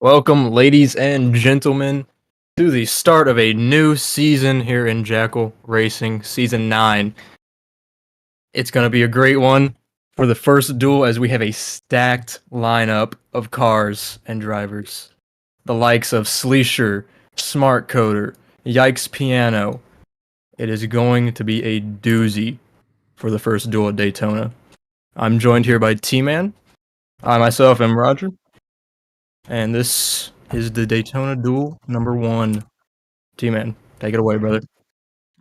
Welcome, ladies and gentlemen, to the start of a new season here in Jackal Racing, Season 9. It's going to be a great one for the first duel as we have a stacked lineup of cars and drivers. The likes of Sleesher, Smart Coder, Yikes Piano. It is going to be a doozy for the first duel at Daytona. I'm joined here by T-Man. I myself am Roger. And this is the Daytona Duel number 1. T-Man, take it away, brother.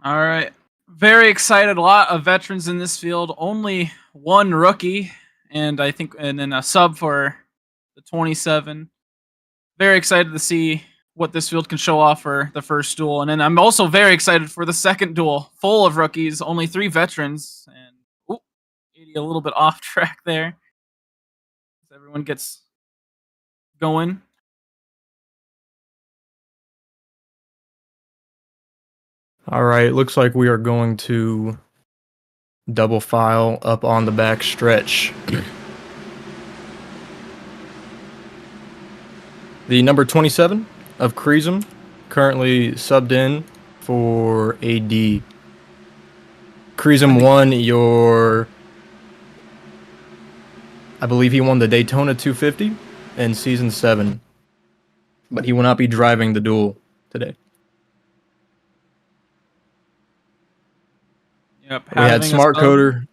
All right. Very excited. A lot of veterans in this field. Only one rookie, and then a sub for the 27. Very excited to see what this field can show off for the first duel. And then I'm also very excited for the second duel, full of rookies, only 3 veterans. And a little bit off track there. As everyone gets going. All right, looks like we are going to double file up on the back stretch. The number 27 of Creasum, currently subbed in for AD. Creasum won I believe he won the Daytona 250 in Season 7, but he will not be driving the duel today. Yep. We had Smart Coder.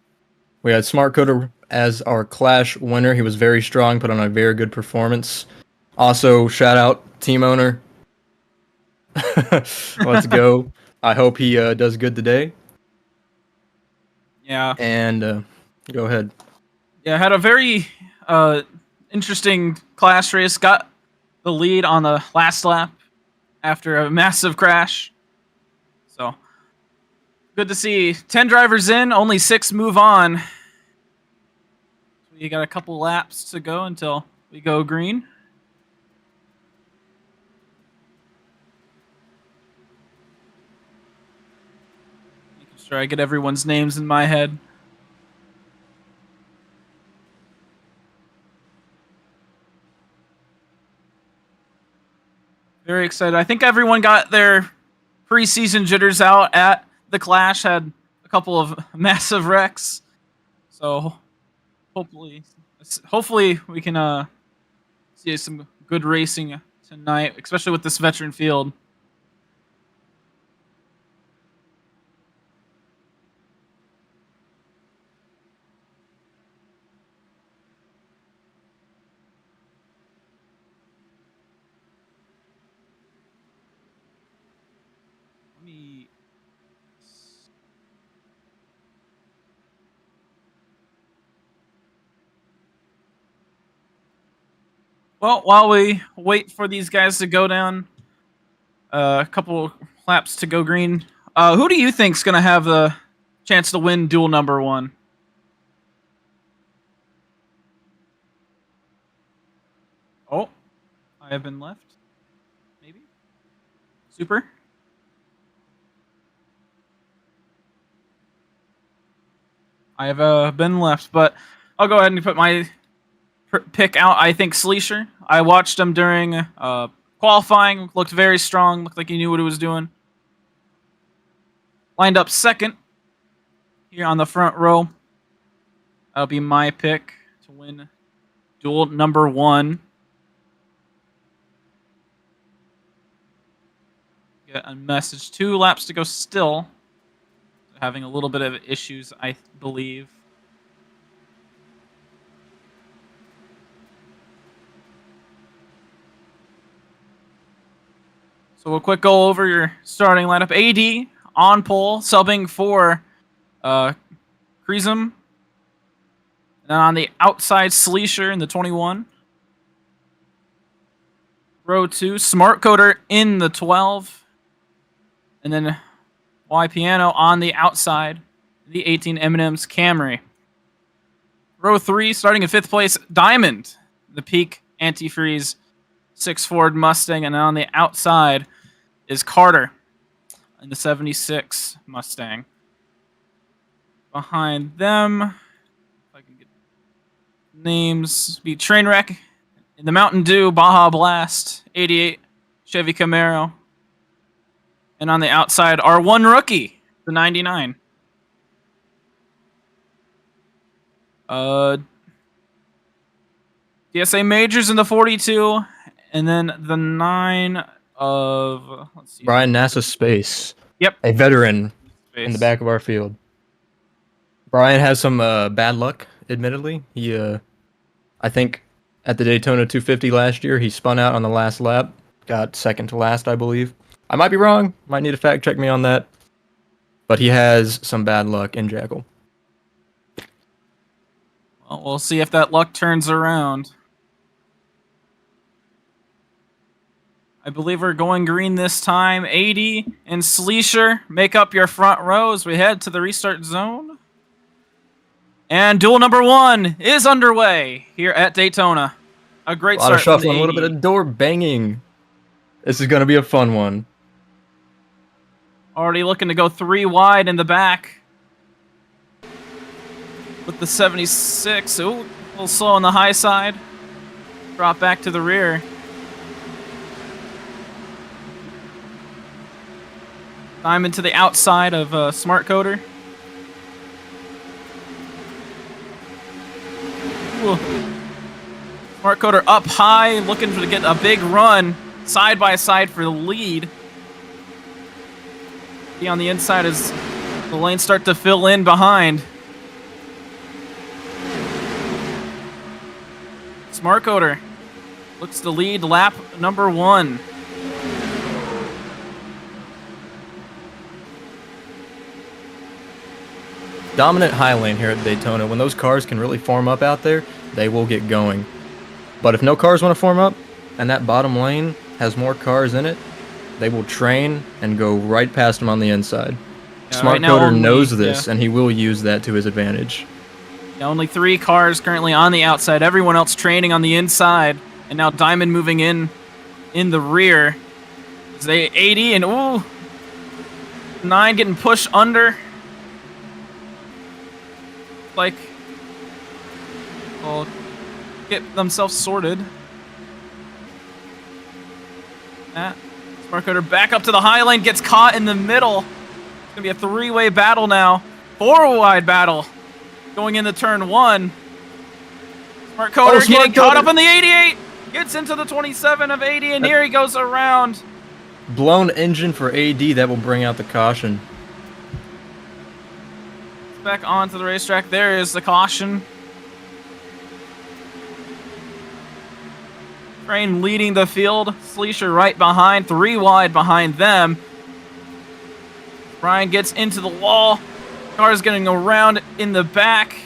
We had Smart Coder as our Clash winner. He was very strong, put on a very good performance. Also, shout out team owner. Let's go. I hope he does good today. Yeah. And go ahead. Yeah, had a very interesting class race. Got the lead on the last lap after a massive crash. So, good to see 10 drivers in, only 6 move on. We got a couple laps to go until we go green. Making sure I get everyone's names in my head. Very excited. I think everyone got their preseason jitters out at the Clash. Had a couple of massive wrecks. So hopefully we can see some good racing tonight, especially with this veteran field. Well, while we wait for these guys to go down, a couple laps to go green. Who do you think's gonna have the chance to win duel number 1? Oh, I have been left. Maybe. Super. I have been left, but I'll go ahead and put my pick out. I think Sleesher. I watched him during qualifying. Looked very strong. Looked like he knew what he was doing. Lined up second here on the front row. That'll be my pick to win duel number 1. Get a message. 2 laps to go still. Having a little bit of issues, I believe. So we'll quick go over your starting lineup. AD on pole, subbing for Creasum. And then on the outside, Sleesher in the 21. Row 2, Smart Coder in the 12. And then Y Piano on the outside, the 18 M&M's Camry. Row 3, starting in 5th place, Diamond, the Peak Antifreeze 6 Ford Mustang, and on the outside is Carter in the 76 Mustang. Behind them, if I can get names, be Trainwreck In the Mountain Dew Baja Blast 88 Chevy Camaro. And on the outside, our one rookie, the 99. DSA Majors in the 42, and then the 9 of, let's see. Brian NASA Space. Yep. A veteran Space. in the back of our field. Brian has some bad luck, admittedly. He, I think, at the Daytona 250 last year, he spun out on the last lap. Got second to last, I believe. I might be wrong. Might need to fact check me on that. But he has some bad luck in Jackal. Well, we'll see if that luck turns around. I believe we're going green this time. 80 and Sleesher, make up your front row as we head to the restart zone. And duel number 1 is underway here at Daytona. A great start. A lot of shuffling, a little bit of door banging. This is going to be a fun one. Already looking to go 3 wide in the back. With the 76. Ooh, a little slow on the high side. Drop back to the rear. Diamond to the outside of Smart Coder. Ooh. Smart Coder up high, looking to get a big run side by side for the lead. Be on the inside as the lanes start to fill in behind. Smart Coder looks to lead lap number 1. Dominant high lane here at Daytona. When those cars can really form up out there, they will get going. But if no cars want to form up, and that bottom lane has more cars in it, they will train and go right past them on the inside. Yeah, Smart right Coder knows this, and he will use that to his advantage. Yeah, only 3 cars currently on the outside. Everyone else training on the inside. And now Diamond moving in the rear. They 80 and ooh, 9 getting pushed under. Like, will get themselves sorted. Smart Coder back up to the high lane, gets caught in the middle. It's gonna be a 3-way battle now. 4-wide battle going into turn 1. Smart Coder getting caught up in the 88. Gets into the 27 of 80, and here he goes around. Blown engine for AD, that will bring out the caution. Back onto the racetrack. There is the caution. Train leading the field. Sleesher right behind. 3 wide behind them. Brian gets into the wall. Car's getting around in the back.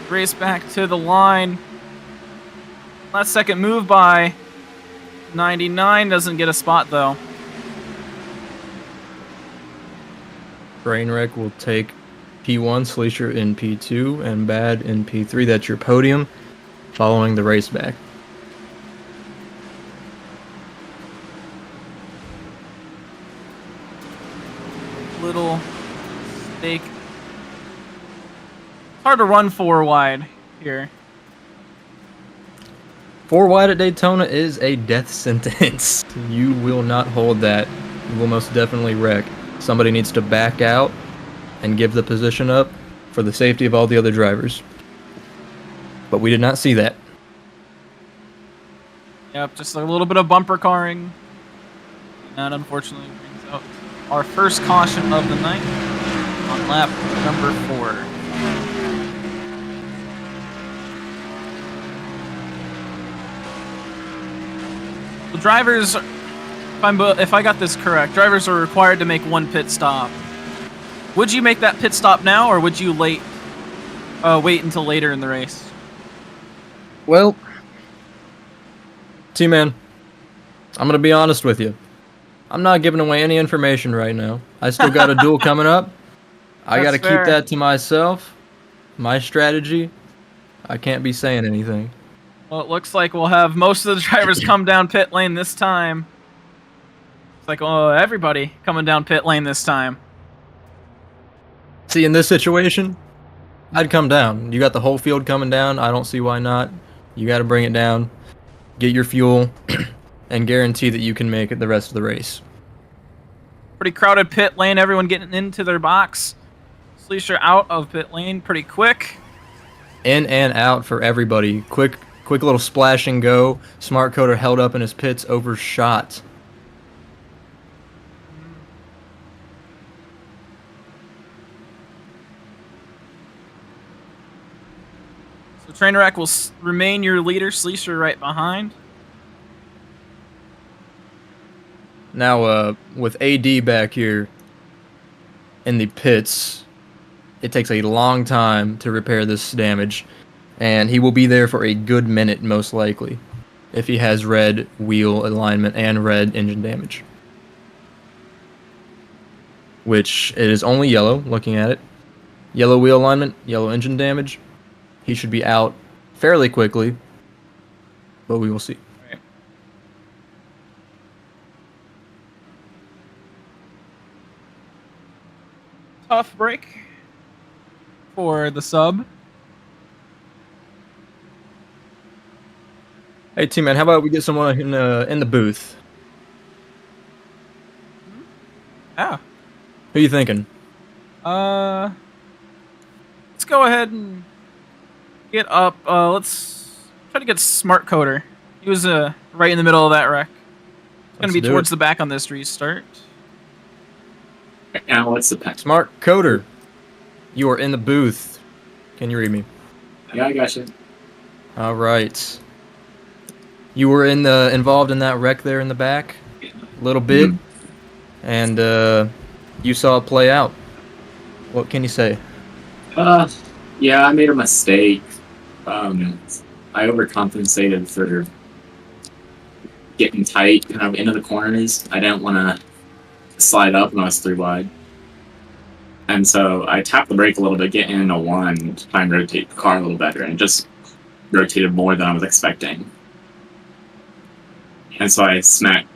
Race back to the line. Last second move by 99. Doesn't get a spot though. Trainwreck will take P1, Sleesher in P2, and Bad in P3. That's your podium following the race back. Little stake. Hard to run 4 wide here. 4 wide at Daytona is a death sentence. You will not hold that. You will most definitely wreck. Somebody needs to back out and give the position up for the safety of all the other drivers. But we did not see that. Yep, just a little bit of bumper carring. And that unfortunately brings out our first caution of the night on lap number 4. The drivers, if I got this correct, drivers are required to make 1 pit stop. Would you make that pit stop now, or would you wait until later in the race? Well, T-Man, I'm going to be honest with you. I'm not giving away any information right now. I still got a duel coming up. I got to keep that to myself. My strategy. I can't be saying anything. Well, it looks like we'll have most of the drivers come down pit lane this time. It's like, oh, everybody coming down pit lane this time. See, in this situation, I'd come down. You got the whole field coming down. I don't see why not. You got to bring it down, get your fuel, and guarantee that you can make it the rest of the race. Pretty crowded pit lane. Everyone getting into their box. Sleesher out of pit lane pretty quick. In and out for everybody. Quick little splash and go. Smart Coder held up in his pits, overshot. So Trainwreck will remain your leader. Sleesher right behind. Now, with AD back here in the pits, it takes a long time to repair this damage, and he will be there for a good minute, most likely, if he has red wheel alignment and red engine damage. Which, it is only yellow, looking at it. Yellow wheel alignment, yellow engine damage. He should be out fairly quickly, but we will see. Tough break for the sub. Hey, T-Man, how about we get someone in the booth? Yeah. Who are you thinking? Let's go ahead and get up. Let's try to get Smart Coder. He was right in the middle of that wreck. It's going to be towards the back on this restart. Now, what's the pack? Smart Coder, you are in the booth. Can you read me? Yeah, I got you. All right. You were involved in that wreck there in the back, a little bit, and you saw it play out. What can you say? Yeah, I made a mistake. I overcompensated for getting tight kind of into the corners. I didn't want to slide up when I was 3 wide. And so I tapped the brake a little bit, getting into 1 to try and rotate the car a little better, and it just rotated more than I was expecting. And so I smacked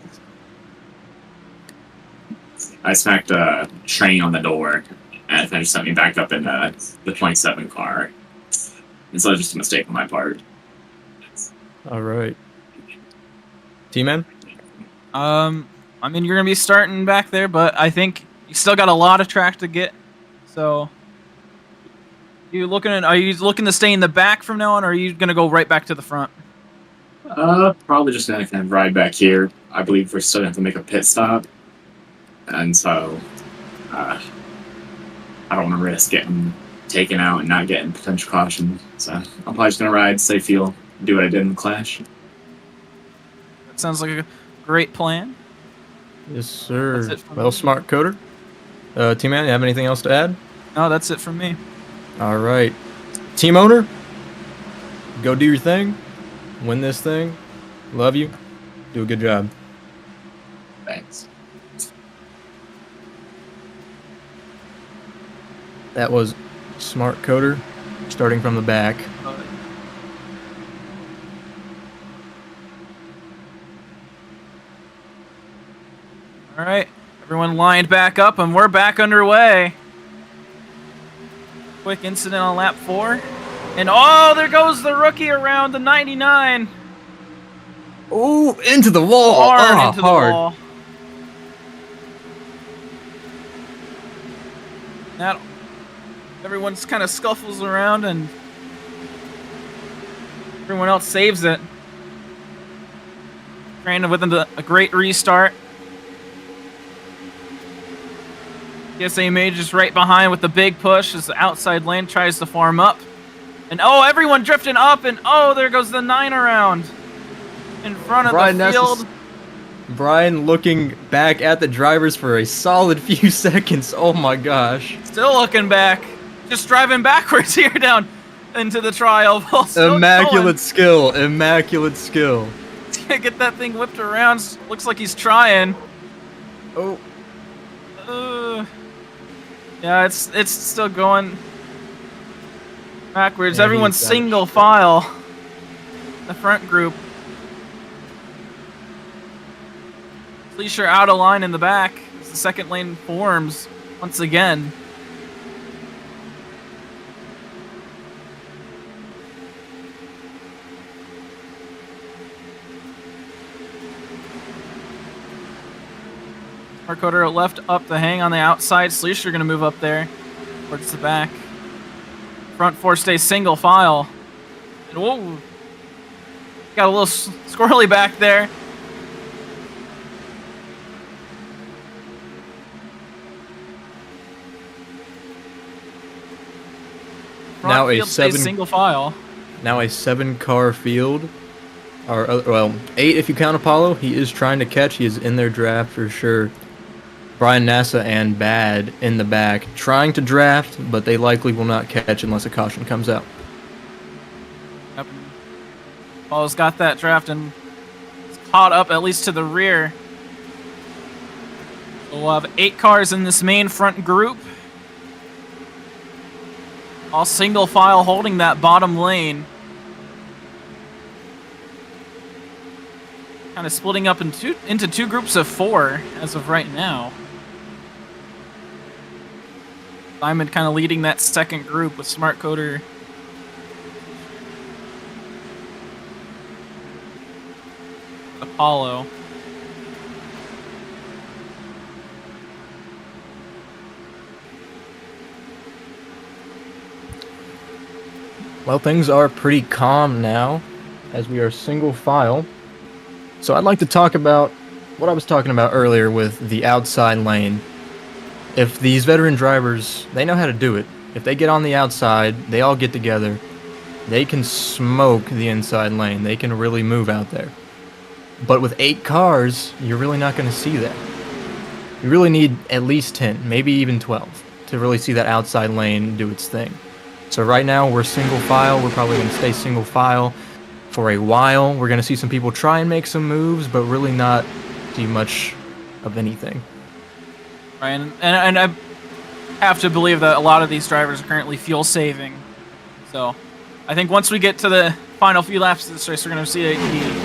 a train on the door, and it finished sent me back up in the 27 car. And so it was just a mistake on my part. All right. T-Man? I mean, you're going to be starting back there, but I think you still got a lot of track to get. So, are you looking to stay in the back from now on, or are you going to go right back to the front? Probably just gonna kind of ride back here. I believe we're still gonna have to make a pit stop. And so, I don't want to risk getting taken out and not getting potential caution. So I'm probably just gonna ride, stay fuel, do what I did in the clash. That sounds like a great plan. Yes, sir. That's it from Well, me. Smart Coder. T-Man, you have anything else to add? No, that's it from me. All right. Team owner, go do your thing. Win this thing. Love you. Do a good job. Thanks. That was Smart Coder, starting from the back. All right, everyone lined back up, and we're back underway. Quick incident on lap 4. And oh, there goes the rookie around the 99. Ooh, into the wall. Hard into the wall. That everyone's kind of scuffles around, and everyone else saves it. Trying with a great restart. PSA Mage is right behind with the big push as the outside lane tries to farm up. And oh, everyone drifting up, and oh, there goes the 9 around in front of the field. Brian looking back at the drivers for a solid few seconds. Oh my gosh. Still looking back. Just driving backwards here down into the trial. Immaculate skill. Immaculate skill. Get that thing whipped around. Looks like he's trying. Oh. Yeah, it's still going backwards. Yeah, Everyone's single file. The front group. Fleischer out of line in the back as the second lane forms once again. Marcoder left up the hang on the outside. Sleesher going to move up there towards the back. Front four stays single file. And whoa, got a little squirrely back there. Front Now a field stays 7 single file. Now a 7-car field. Or, well, 8 if you count Apollo. He is trying to catch. He is in their draft for sure. Brian Nassa and Bad in the back. Trying to draft, but they likely will not catch unless a caution comes out. Yep. Apollo's got that draft and it's caught up at least to the rear. So we'll have 8 cars in this main front group. All single file holding that bottom lane. Kind of splitting up into two groups of 4 as of right now. Diamond kind of leading that second group with Smart Coder. Apollo. Well, things are pretty calm now as we are single file. So I'd like to talk about what I was talking about earlier with the outside lane. If these veteran drivers, they know how to do it. If they get on the outside, they all get together, they can smoke the inside lane. They can really move out there. But with 8 cars, you're really not going to see that. You really need at least 10, maybe even 12, to really see that outside lane do its thing. So right now, we're single file. We're probably going to stay single file for a while. We're going to see some people try and make some moves, but really not see much of anything. Right, and I have to believe that a lot of these drivers are currently fuel saving. So I think once we get to the final few laps of this race, we're going to see the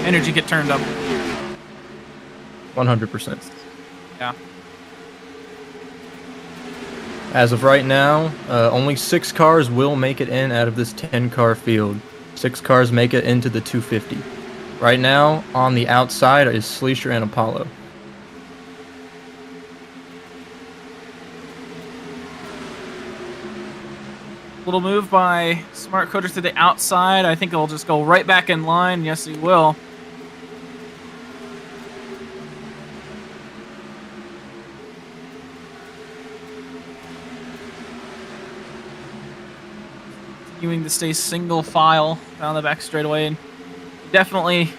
energy get turned up. 100%. Yeah. As of right now, only 6 cars will make it in out of this 10-car field. 6 cars make it into the 250. Right now, on the outside is Sleesher and Apollo. Little move by Smart Coder to the outside. I think it'll just go right back in line. Yes, he will. Continuing to stay single file down the back straightaway, and definitely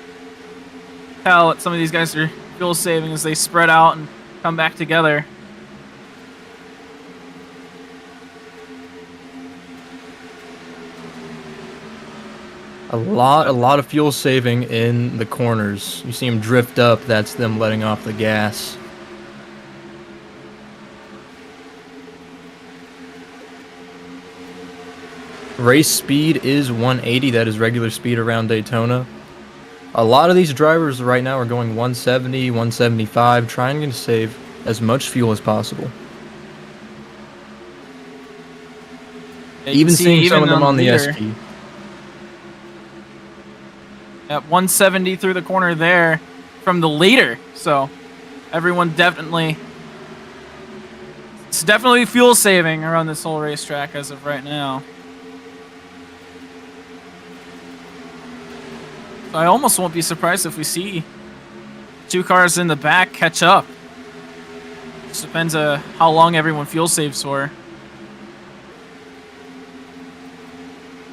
tell that some of these guys are fuel saving as they spread out and come back together. A lot of fuel saving in the corners. You see them drift up, that's them letting off the gas. Race speed is 180, that is regular speed around Daytona. A lot of these drivers right now are going 170, 175, trying to save as much fuel as possible. Yeah, even seeing some of them on the leader. SP. At 170 through the corner there from the leader. So everyone it's definitely fuel saving around this whole racetrack as of right now. So I almost won't be surprised if we see 2 cars in the back catch up. Just depends on how long everyone fuel saves for.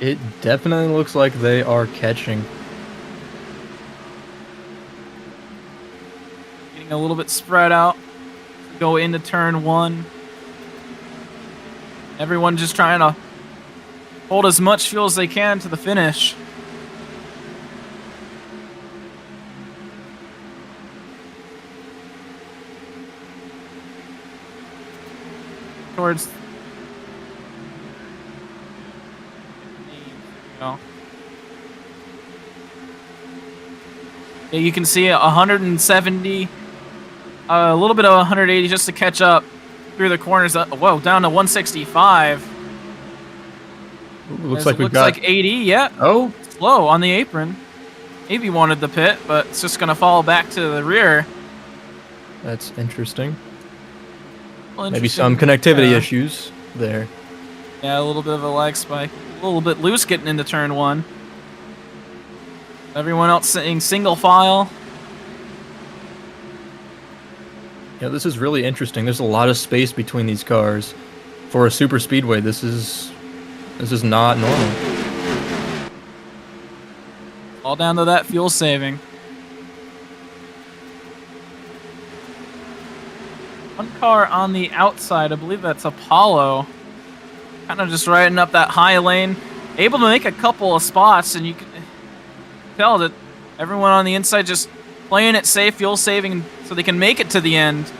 It definitely looks like they are catching. Getting a little bit spread out. Go into turn 1. Everyone just trying to hold as much fuel as they can to the finish. Towards yeah, you can see 170, a little bit of 180 just to catch up through the corners. Whoa, down to 165. Looks like 80. Yeah. Oh, Slow on the apron. Maybe wanted the pit, but it's just gonna fall back to the rear. that's interesting. Well, Maybe interesting. some connectivity Yeah. issues there. Yeah, a little bit of a lag spike. A little bit loose getting into turn 1. Everyone else saying single file. Yeah, this is really interesting. There's a lot of space between these cars. For a super speedway, this is not normal. All down to that fuel saving. One car on the outside, I believe that's Apollo. Kind of just riding up that high lane. Able to make a couple of spots, and you can tell that everyone on the inside just playing it safe, fuel saving, so they can make it to the end.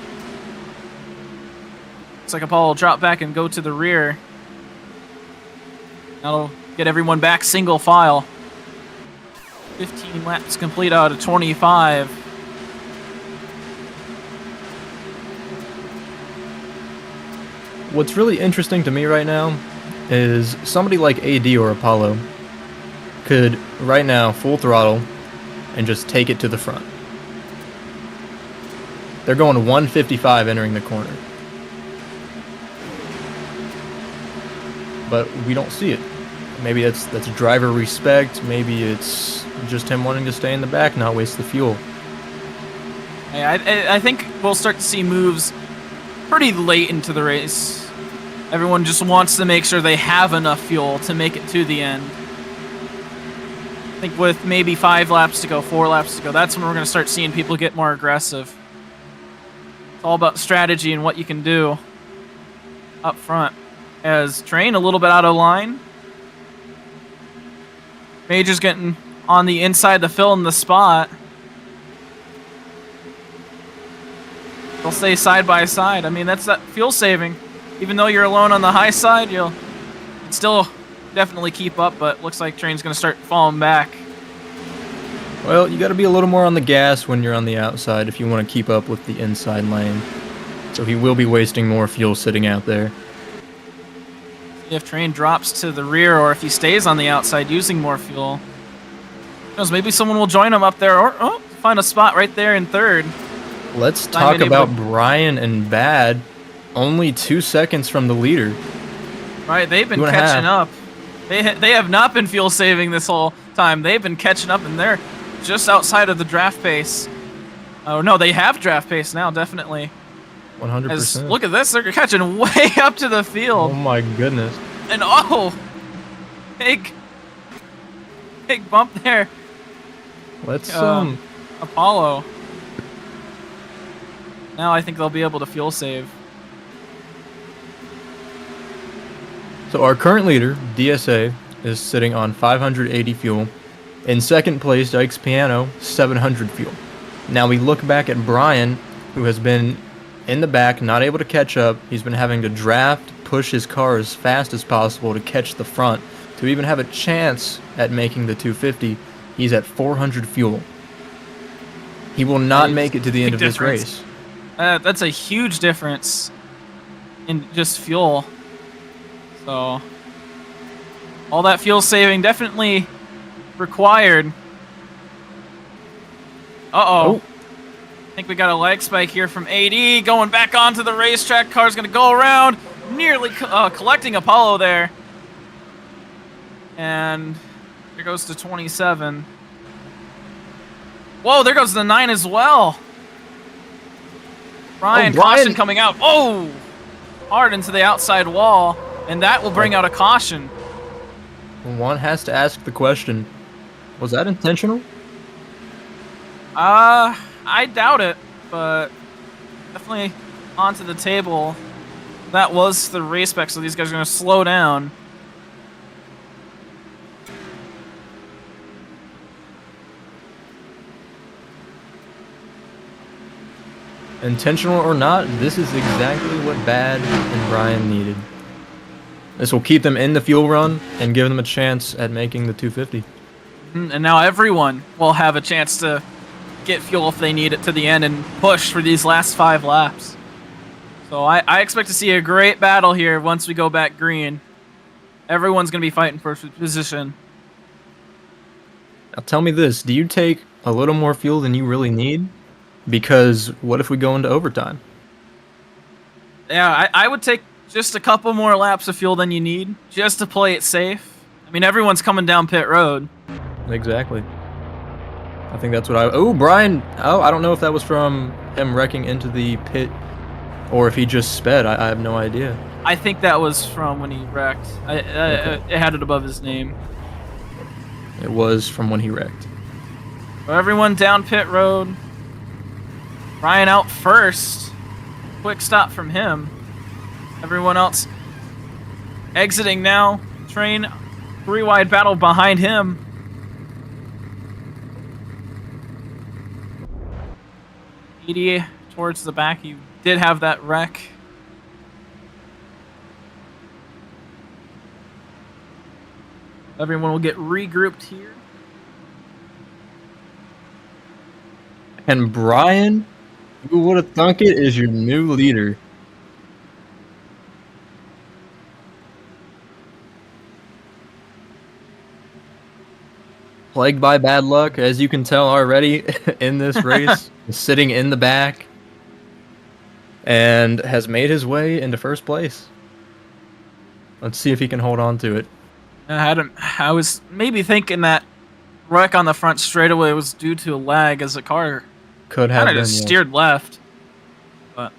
Looks like Apollo will drop back and go to the rear. That'll get everyone back single file. 15 laps complete out of 25. What's really interesting to me right now is somebody like AD or Apollo could right now full throttle and just take it to the front. They're going 155 entering the corner. But we don't see it. Maybe that's driver respect, maybe it's just him wanting to stay in the back, not waste the fuel. I think we'll start to see moves pretty late into the race. Everyone just wants to make sure they have enough fuel to make it to the end. I think with maybe 5 laps to go, 4 laps to go, that's when we're going to start seeing people get more aggressive. It's all about strategy and what you can do up front. As Train a little bit out of line. Major's getting on the inside to fill in the spot. They'll stay side by side. I mean, that's that fuel saving. Even though you're alone on the high side, you'll still definitely keep up, but looks like Train's going to start falling back. Well, you got to be a little more on the gas when you're on the outside if you want to keep up with the inside lane. So he will be wasting more fuel sitting out there. If Train drops to the rear or if he stays on the outside using more fuel. Who knows, maybe someone will join him up there or find a spot right there in third. Let's talk about Brian and Bad. Only 2 seconds from the leader. Right, they've been catching up. They have not been fuel saving this whole time. They've been catching up, and they're just outside of the draft pace. Oh no, they have draft pace now, definitely. 100%. Look at this, they're catching way up to the field. Oh my goodness. And big bump there. Let's Apollo. Now I think they'll be able to fuel save. So our current leader, DSA, is sitting on 580 fuel. In second place, Dykes Piano, 700 fuel. Now we look back at Brian, who has been in the back, not able to catch up. He's been having to draft, push his car as fast as possible to catch the front. To even have a chance at making the 250, he's at 400 fuel. He will not make it to the end of this race. That's a huge difference in just fuel. So, all that fuel saving definitely required. Uh-oh. I think we got a lag spike here from AD going back onto the racetrack. Car's going to go around, nearly collecting Apollo there. And here goes to 27. Whoa, there goes the 9 as well. Brian, caution coming out. Oh! Hard into the outside wall. And that will bring out a caution. One has to ask the question, was that intentional? I doubt it, but definitely onto the table. That was the race spec, so these guys are going to slow down. Intentional or not, this is exactly what Bad and Brian needed. This will keep them in the fuel run and give them a chance at making the 250. And now everyone will have a chance to get fuel if they need it to the end and push for these last 5 laps. So I expect to see a great battle here once we go back green. Everyone's going to be fighting for position. Now tell me this, do you take a little more fuel than you really need? Because what if we go into overtime? Yeah, I would take just a couple more laps of fuel than you need just to play it safe. I mean, everyone's coming down pit road. Exactly. I think that's what I... Oh, Brian! Oh, I don't know if that was from him wrecking into the pit or if he just sped. I have no idea. I think that was from when he wrecked. Okay. It had it above his name. It was from when he wrecked. So everyone down pit road. Brian out first. Quick stop from him. Everyone else exiting now. Train 3-wide battle behind him. ED towards the back. You did have that wreck. Everyone will get regrouped here. And Brian, who would have thunk it, is your new leader. Plagued by bad luck, as you can tell already in this race, sitting in the back, and has made his way into first place. Let's see if he can hold on to it. I was maybe thinking that wreck on the front straightaway was due to a lag as the car Could have kind been, of just yes. steered left. But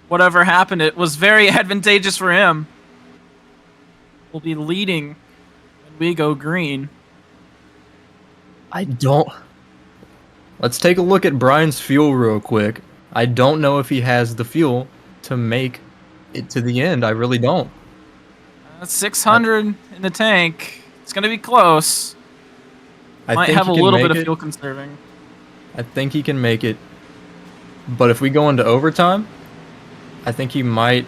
whatever happened, it was very advantageous for him. We'll be leading when we go green. I don't... Let's take a look at Brian's fuel real quick. I don't know if he has the fuel to make it to the end. I really don't. 600 in the tank. It's going to be close. Might have a little bit of fuel conserving. I think he can make it. But if we go into overtime, I think he might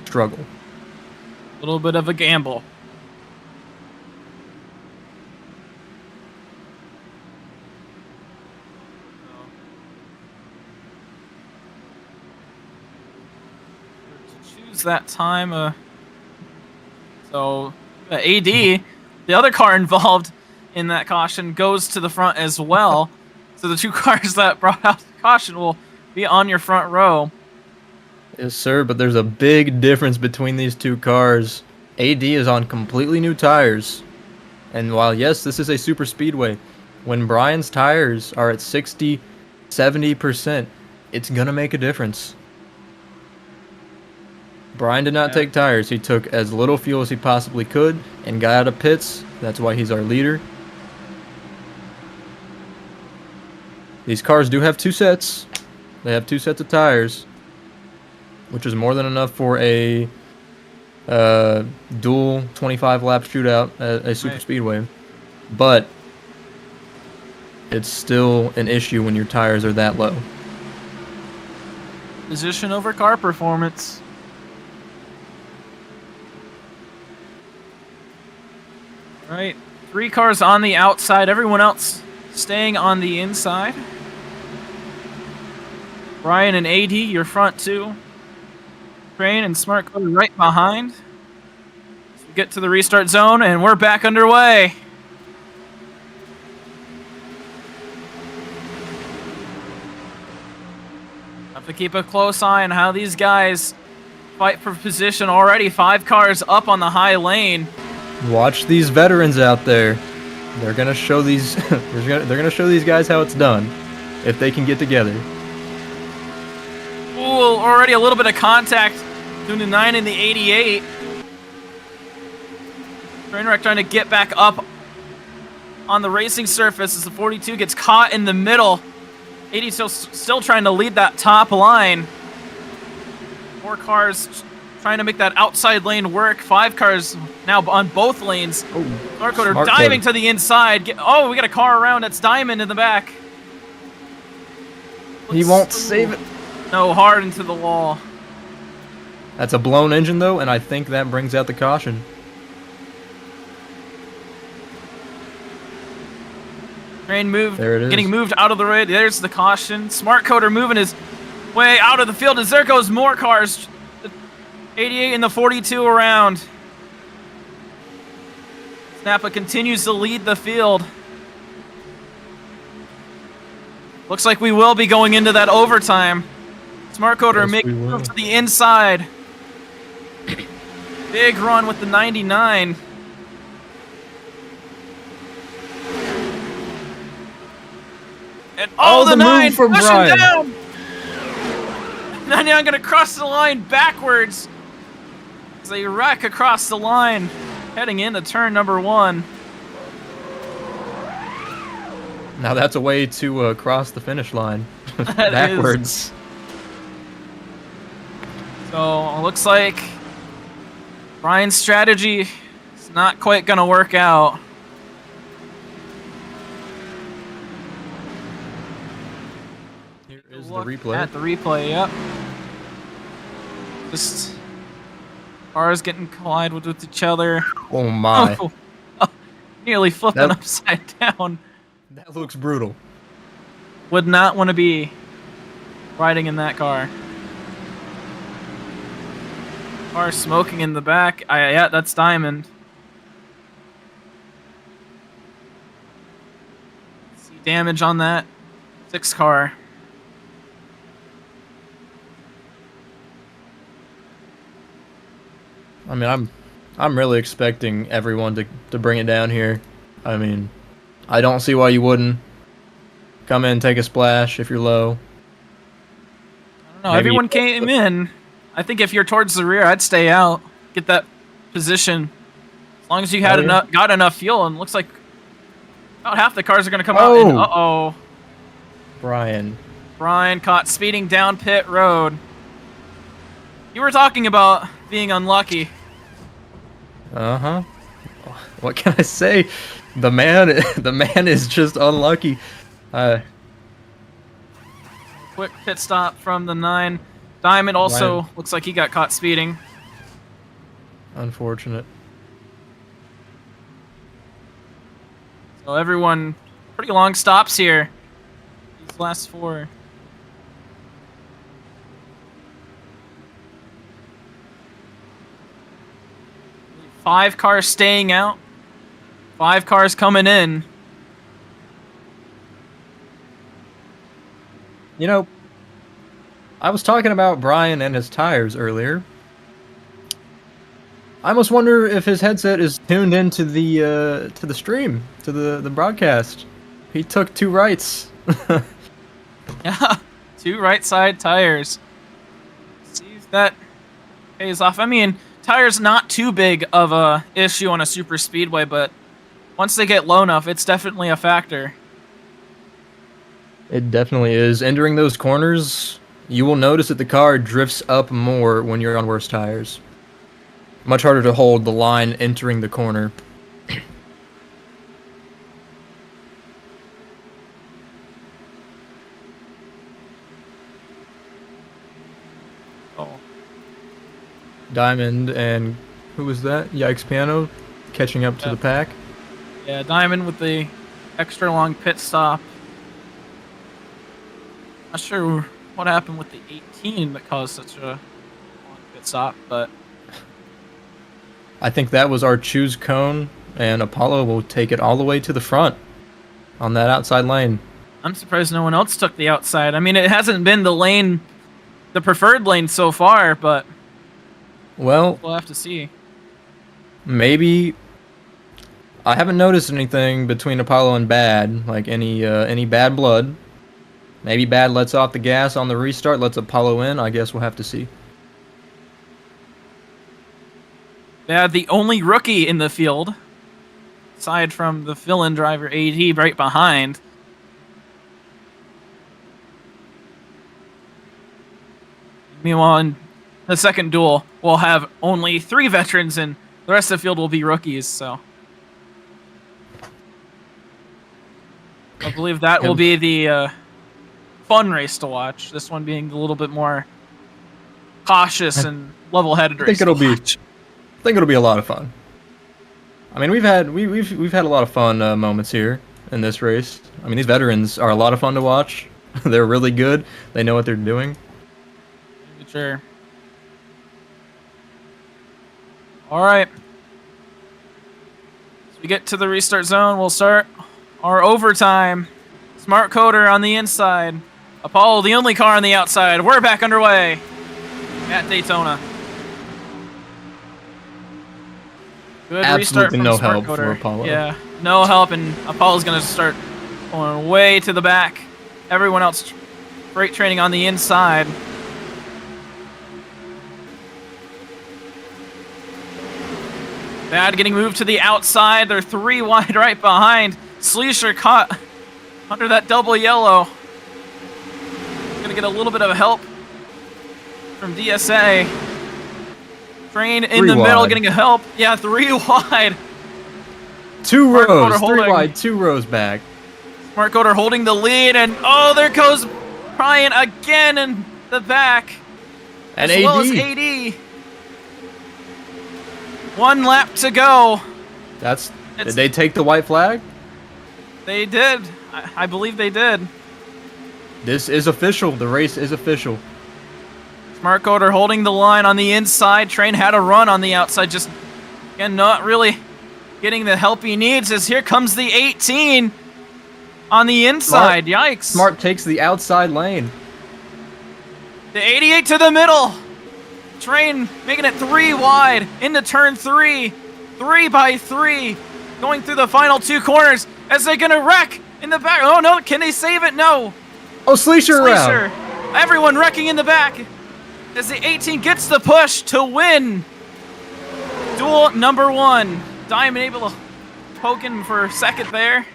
struggle. A little bit of a gamble. To choose that time, so AD, the other car involved in that caution, goes to the front as well. So the two cars that brought out the caution will be on your front row. Yes, sir, but there's a big difference between these two cars. AD is on completely new tires. And while, yes, this is a super speedway, when Brian's tires are at 60, 70%, it's going to make a difference. Brian did not take tires. He took as little fuel as he possibly could and got out of pits. That's why he's our leader. These cars do have two sets. They have two sets of tires, which is more than enough for a dual 25-lap shootout at a super speedway. But it's still an issue when your tires are that low. Position over car performance. Right, 3 cars on the outside, everyone else staying on the inside. Brian and AD, your front two. Train and Smart Code right behind. So we get to the restart zone and we're back underway. Have to keep a close eye on how these guys fight for position already. 5 cars up on the high lane. Watch these veterans out there. They're gonna show these. they're gonna show these guys how it's done, if they can get together. Ooh, already a little bit of contact between the 9 and the 88. Trainwreck trying to get back up on the racing surface as the 42 gets caught in the middle. 80 still trying to lead that top line. 4 cars trying to make that outside lane work. 5 cars now on both lanes. Smart diving to the inside. We got a car around. That's Diamond in the back. He won't save it. No, hard into the wall. That's a blown engine, though, and I think that brings out the caution. Train move. There it is. Getting moved out of the way. There's the caution. Smart Coder moving his way out of the field as there goes more cars. 88 and the 42 around. Snappa continues to lead the field. Looks like we will be going into that overtime. Smart Coder Yes, making we will. move to the inside. Big run with the 99. And the the move 9 from pushing Brian. down. 99 gonna cross the line backwards. As they wreck across the line, heading into turn number 1. Now that's a way to cross the finish line That backwards. So it looks like Brian's strategy is not quite gonna work out. Here is the Look replay. at the replay, yep. Just cars getting collided with each other. Oh my, Oh, nearly flipping That- upside down. that looks brutal. Would not want to be riding in that car. Car smoking in the back. Yeah, that's Diamond. See damage on that 6 car. I mean, I'm really expecting everyone to bring it down here. I mean, I don't see why you wouldn't. Come in, take a splash if you're low. I don't know. Maybe- Everyone came in. I think if you're towards the rear, I'd stay out. Get that position. As long as you had Oh, yeah. got enough fuel, and looks like about half the cars are going to come out. Oh. And, uh-oh. Brian. Brian caught speeding down pit road. You were talking about being unlucky. Uh-huh. What can I say? The man is just unlucky. Quick pit stop from the 9. Diamond also Brian. looks like he got caught speeding. Unfortunate. So everyone, pretty long stops here. These last 4. 5 cars staying out. 5 cars coming in. You know, I was talking about Brian and his tires earlier. I almost wonder if his headset is tuned into the stream, to the broadcast. He took 2 rights. Yeah, 2 right side tires. See if that pays off. I mean, tires not too big of a issue on a super speedway, but once they get low enough, it's definitely a factor. It definitely is. Entering those corners, you will notice that the car drifts up more when you're on worse tires. Much harder to hold the line entering the corner. Oh, Diamond and who was that? Yikes Piano catching up to Yeah. the pack. yeah, Diamond with the extra long pit stop. Not sure what happened with the 18 that caused such a long pit stop, but I think that was our choose cone, and Apollo will take it all the way to the front on that outside lane. I'm surprised no one else took the outside. I mean, it hasn't been the preferred lane so far, but Well, we'll have to see. maybe I haven't noticed anything between Apollo and Bad, like any bad blood. Maybe Bad lets off the gas on the restart, lets Apollo in. I guess we'll have to see. Yeah, the only rookie in the field, aside from the fill-in driver AD right behind. Meanwhile, in the second duel, we'll have only 3 veterans, and the rest of the field will be rookies. So I believe that will be the fun race to watch. This one being a little bit more cautious and level-headed race. think it'll to be- watch. I think it'll be a lot of fun. I mean, we've had a lot of fun moments here in this race. I mean, these veterans are a lot of fun to watch. They're really good. They know what they're doing. Sure. All right. As we get to the restart zone, we'll start our overtime. Smart Coder on the inside Apollo, the only car on the outside. We're back underway at Daytona. Good restart Absolutely from no Smart help for Coder. Apollo. Yeah, no help, and Apollo's going to start going way to the back. Everyone else freight training on the inside. Bad getting moved to the outside. They're 3 wide right behind. Sleesher caught under that double yellow. Gonna get a little bit of help from DSA. Train in 3 the middle wide. getting a help. Yeah, 3 wide. 2 Smart rows, Coder 3 holding. wide, 2 rows back. Smart Coder holding the lead, and oh, there goes Brian again in the back. And as AD. well as AD. 1 lap to go. Did they take the white flag? They did. I believe they did. This is official. The race is official. Smart Coder holding the line on the inside. Train had a run on the outside. Just, again, not really getting the help he needs as here comes the 18 on the inside. Yikes. Smart takes the outside lane. The 88 to the middle. Train making it 3 wide into turn 3. 3 by 3. Going through the final 2 corners as they're going to wreck in the back. Oh, no. Can they save it? No. Oh, Sleesher around. Everyone wrecking in the back as the 18 gets the push to win. Duel number 1. Diamond able to poke him for a second there.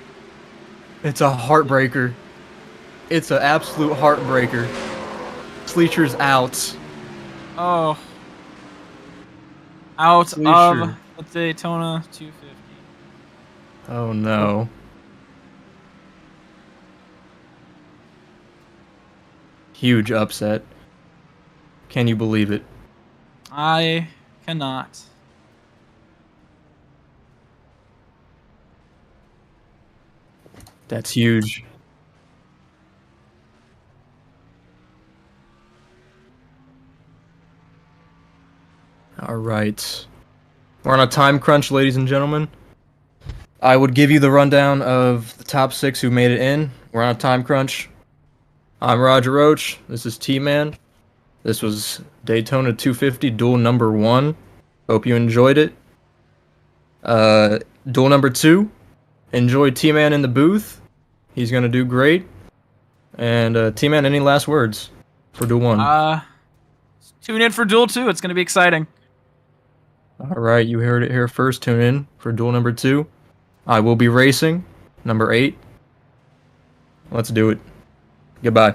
It's a heartbreaker. It's an absolute heartbreaker. Sleesher's out. Oh. Out Sleesher. of the Daytona 250. Oh no. Huge upset. Can you believe it? I cannot. That's huge. All right. We're on a time crunch, ladies and gentlemen. I would give you the rundown of the top 6 who made it in. We're on a time crunch. I'm Roger Roach. This is T-Man. This was Daytona 250 Duel number 1. Hope you enjoyed it. Duel number 2. Enjoy T-Man in the booth. He's going to do great. And T-Man, any last words for Duel 1? Tune in for Duel 2. It's going to be exciting. All right, you heard it here first. Tune in for Duel number 2. I will be racing number 8. Let's do it. Goodbye.